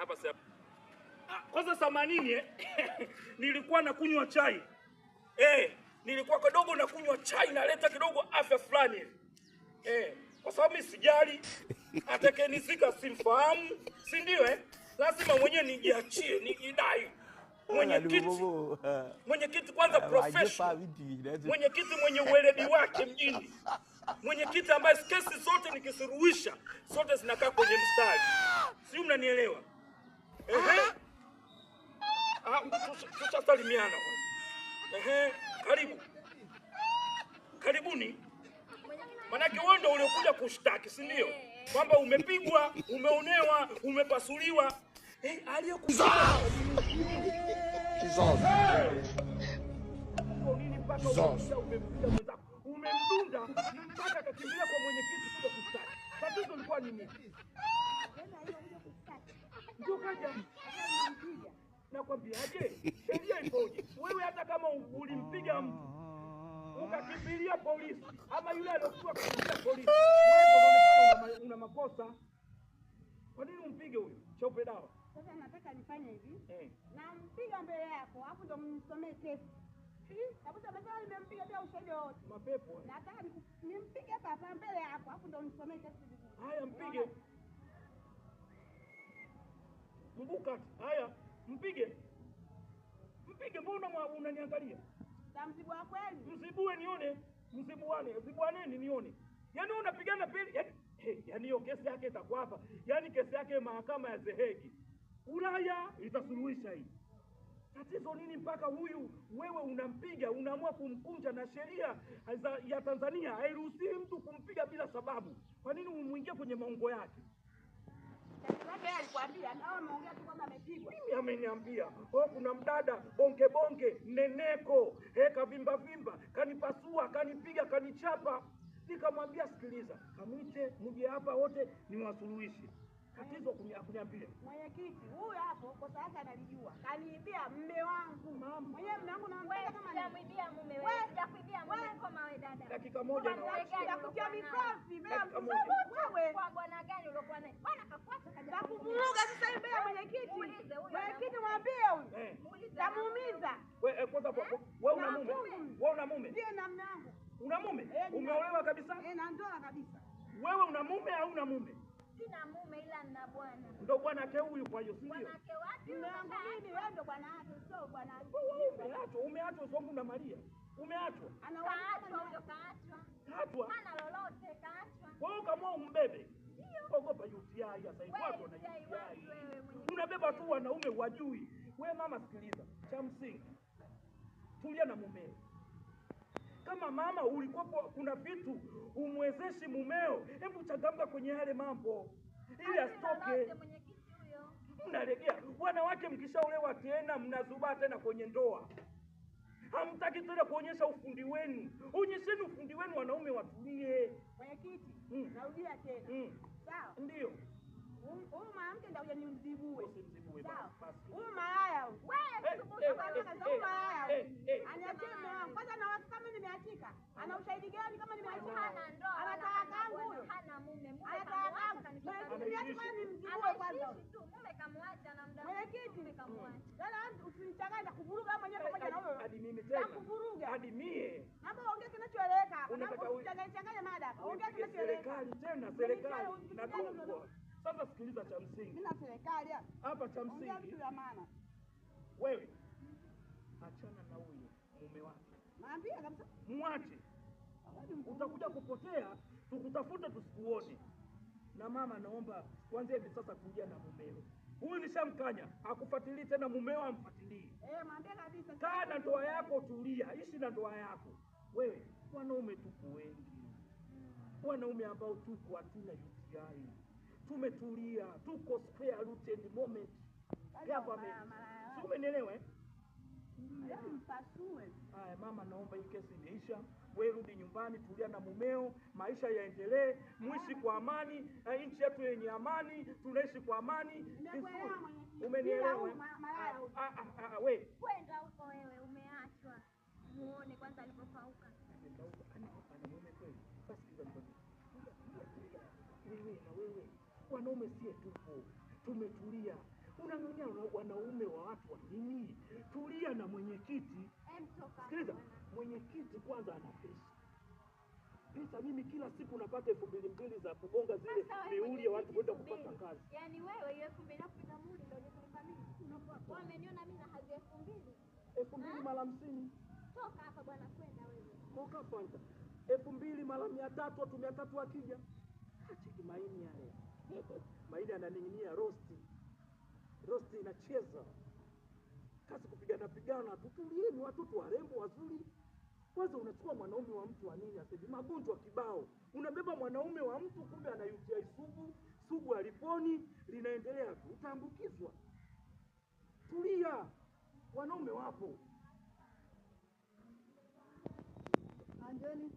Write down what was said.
Hapa sasa. Kwanza 80 nilikuwa nakunywa chai. Nilikuwa kidogo nakunywa chai naleta kidogo afya fulani. Kwa sababu mimi sijali. Atakayenisika simfahamu, si ndio Lazima mwenyewe nijiachie, nijidai. Mwenyekiti kwanza professional. Mwenyekiti mwenye uweledi wake mjini. Mwenyekiti ambaye kesi zote nikisuruhisha, zote zinakaa kwenye mstari. Si mnanielewa? Tusalimiana kwanza. Karibu. Karibuni. Manake wewe ndio uliokuja kushtaki, si ndio? Kwamba umepigwa, umeonewa, umepasuliwa. Aliyokuza. Umemdunda mpaka akakimbia kwa mwenyekiti kuja kushtaki. Tatizo lilikuwa ni nini? Ndio kaja. Nakwambiaje? Sheria ipoje? Wewe hata kama ulimpiga mtu ukakimbilia polisi ama yule aliyokuwa kukimbilia polisi, wewe ndio unaonekana una makosa. Kwa nini umpige huyo? Chope dawa. Sasa nataka nifanye hivi. Nampiga mbele yako, hapo ndo mnisomee kesi. Sababu amesema nimempiga bila ushahidi wote. Mapepo. Nataka nimpige hapa mbele yako, hapo ndo mnisomee kesi vizuri. Haya mpige. Mbuka. Haya, mpige. Mpige, mbona unaniangalia? Tamzibu kweli. Mzibue nione. Mzibuane. Zibuaneni nione. Yaani unapigana pili. Yaani hiyo kesi yake itakuwa hapa. Yaani kesi yake mahakama ya Zehegi. Ulaya itasuluhisha hii. Tatizo nini mpaka huyu wewe unampiga, unaamua kumkunja, na sheria ya Tanzania hairuhusi mtu kumpiga bila sababu. Kwa nini umuingie kwenye maungo yake? Yeye alikwambia na ameongea tu kwamba amepigwa. Mimi ameniambia, kuna mdada bonge neneko, kavimba, kanipasua, kanipiga, kanichapa. Nikamwambia sikiliza, kamwite mje hapa wote niwasuluhishe. Tatizo kuniambia. Mwenyekiti, huyu hapo kwa sasa analijua. Kaniibia mume wangu. Mwenyewe mume wangu naambia kama nitamwibia mume wewe. Sijakuibia mume kama wewe dada. Dakika moja na kutia mikosi bila msubutu wewe. Kwa bwana gani uliokuwa naye? Bwana kakwata kaja. Kuvuruga sasa hivi bila mwenyekiti. Mwenyekiti mwambie huyu. Tamuumiza. Wewe kwanza wewe una mume? Wewe una mume? Ndio na mume wangu. Una mume? Umeolewa kabisa? Na ndoa kabisa. Wewe una mume au una mume? Sina mume ila nina bwana. Ndio bwana yake huyu, kwa hiyo si ndio? Bwana yake wapi? Mume wangu mimi, wewe ndio bwana yake, sio bwana yake. Umeachwa songo na Maria. Umeachwa. Kaachwa huyo, kaachwa. Kaachwa. Hana lolote, kaachwa. Wewe kama umbebe. Ogopa UTI sasa hivi watu wana UTI. Unabeba tu wanaume wajui. Wewe mama sikiliza. Cha msingi. Tulia na mumeo. Kama mama ulikuwa kuna vitu umwezeshi mumeo, hebu changamka kwenye yale mambo ili asitoke. Mnalegea wanawake, mkishaolewa tena mnazuba tena kwenye ndoa, hamtaki tena kuonyesha ufundi wenu. Onyesheni ufundi wenu, wanaume watulie. Mwenyekiti, narudia tena. Sawa? Ndio. Huyu mwanamke ndio unimzibue. Usimzibue basi. Huyu malaya. Wewe huyu malaya. Aniachie mume wangu. Kwanza na watu kama nimeachika. Ana ushahidi gani kama nimeachika? Hana ndoa. Anataka kangu huyo. Hana mume. Anataka kangu. Niache kwanza nimzibue kwanza. Mume kamwacha na muda. Mwenyekiti kamwacha. Sasa usinichanganye kuvuruga mwenyewe pamoja na wewe. Hadi mimi tena. Kuvuruga. Hadi mie. Hapo ongea kinachoeleweka. Unachanganya mada. Ongea kinachoeleweka. Serikali tena, serikali na Kongo. Sasa sikiliza cha msingi. Mimi na serikali hapa cha msingi. Ongea kitu ya maana. Wewe achana na huyo mume wake. Mwambie kabisa. Muache. Utakuja kupotea, tukutafute tusikuone. Na mama naomba kuanzia hivi sasa kuja na mumeo. Huyu nishamkanya, hakufuatilii tena, mumeo amfuatilii. Mwambie kabisa. Kaa na ndoa yako, tulia, ishi na ndoa yako. Wewe wanaume tuko wengi. Wanaume ambao tuko hatuna UTI. Tumetulia, tuko spare root and moment. Hapa mimi. Umenielewa Mpasue. Haya mama, naomba hii kesi imeisha. Wewe rudi nyumbani, tulia na mumeo, maisha yaendelee, muishi kwa amani, nchi yetu yenye amani, tunaishi kwa amani. Umenielewa? Wewe kwenda huko, wewe umeachwa. Muone kwanza alipopauka. Ana mume kweli? Basi wewe wanaume sie tupo, tumetulia. Unang'ang'ania wanaume wa watu wa nini? Tulia na mwenyekiti. Sikiliza, mwenyekiti kwanza ana pesa. Pesa mimi kila siku napata 2,200 za kugonga zile miuli ya watu kwenda kupata kazi. Yaani wewe hiyo 2,000 nakupita muli ndio unifanya mimi. Wewe umeniona mimi na hazi 2,000. 2,000 mara 50. Toka hapa bwana kwenda wewe. Toka kwanza. 2,000 mara 300, watu 300 wakija. Cheki maini yale. Maini ananing'inia rosti. Rosti inacheza. Kasi kupigana. Tutulieni watoto warembo wazuri. Kwanza unachukua mwanaume wa mtu wa nini asije magonjwa kibao. Unabeba mwanaume wa mtu kumbe ana UTI sugu aliponi linaendelea tu. Utaambukizwa. Tulia. Wanaume wapo. Anjoni.